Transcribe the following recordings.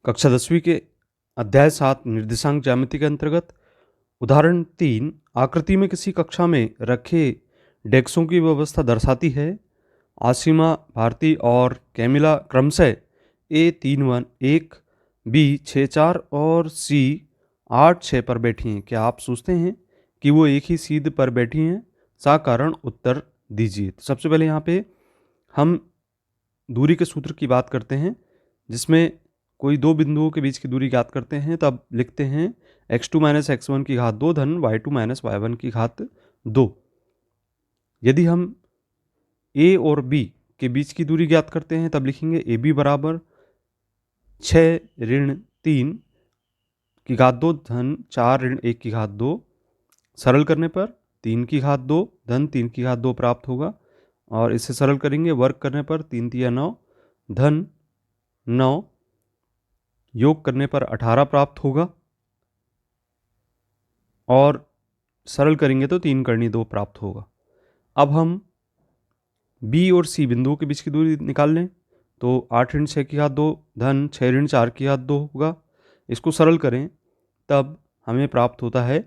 कक्षा 10वीं के अध्याय 7 निर्देशांक ज्यामिति के अंतर्गत उदाहरण 3 आकृति में किसी कक्षा में रखे डेस्कों की व्यवस्था दर्शाती है। आसिमा, भारती और कैमिला क्रमशः A3-1-1, B6-4 और C8-6 पर बैठी हैं। क्या आप सोचते हैं कि वो एक ही सीध पर बैठी हैं? साकारण उत्तर दीजिए। तो सबसे पहले यहाँ पे हम दूरी के सूत्र की बात करते हैं, जिसमें कोई दो बिंदुओं के बीच की दूरी ज्ञात करते हैं। तब लिखते हैं x2 - x1 की घात 2 धन y2 - y1 की घात 2। यदि हम a और b के बीच की दूरी ज्ञात करते हैं तब लिखेंगे ab बराबर 6 ऋण 3 की घात 2 धन 4 ऋण 1 की घात 2। सरल करने पर 3 की घात 2 धन 3 की घात 2 प्राप्त होगा और इसे सरल करेंगे, वर्ग करने पर 3 तिया 9 धन 9, योग करने पर 18 प्राप्त होगा और सरल करेंगे तो 3 करनी 2 प्राप्त होगा। अब हम B और C बिंदुओं के बीच की दूरी निकाल लें तो 8 ऋण 6 की घात 2 धन 6 ऋण 4 की घात 2 होगा। इसको सरल करें तब हमें प्राप्त होता है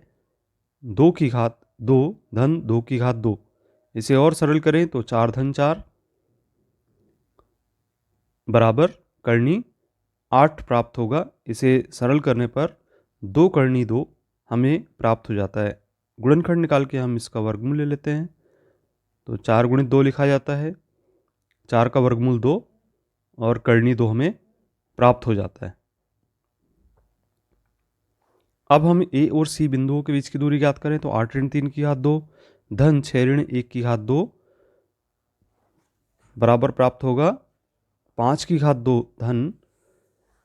2 की घात 2 धन 2 की घात 2। इसे और सरल करें तो 4 धन 4 बराबर करनी 8 प्राप्त होगा। इसे सरल करने पर 2 करनी 2 हमें प्राप्त हो जाता है। गुणनखंड निकाल के हम इसका वर्गमूल ले लेते हैं तो 4 गुणित 2 लिखा जाता है, 4 का वर्गमूल 2 और करनी 2 हमें प्राप्त हो जाता है। अब हम A और C बिंदुओं के बीच की दूरी ज्ञात करें तो 8 ऋण 3 की घात 2 धन 6 ऋण 1 की घात 2 बराबर प्राप्त होगा 5 की घात 2 धन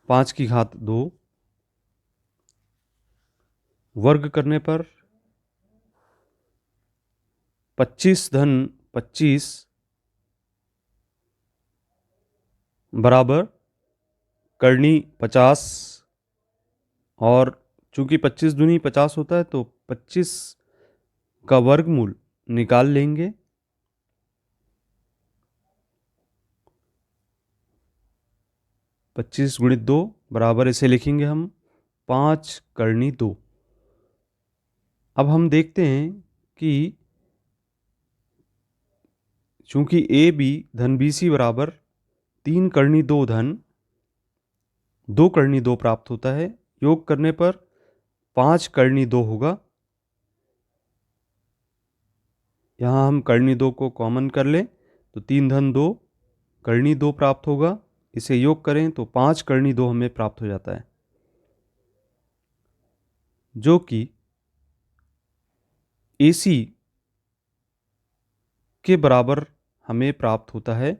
5 की घात 2। वर्ग करने पर 25 धन 25 बराबर करनी 50 और चूंकि 25 दूनी 50 होता है तो 25 का वर्गमूल निकाल लेंगे। 25 गुणित 2 बराबर इसे लिखेंगे हम 5 करनी 2। अब हम देखते हैं कि चूंकि ए बी धन बी सी बराबर 3 करनी 2 धन 2 करनी 2 प्राप्त होता है। योग करने पर 5 करनी 2 होगा। यहाँ हम करनी 2 को कॉमन कर लें तो 3 धन 2 करनी 2 प्राप्त होगा। इसे योग करें तो 5 करनी 2 हमें प्राप्त हो जाता है, जो कि AC के बराबर हमें प्राप्त होता है।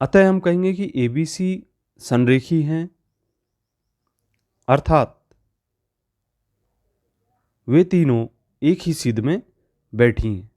अतः हम कहेंगे कि ABC संरेखी हैं, अर्थात वे तीनों एक ही सीध में बैठी हैं।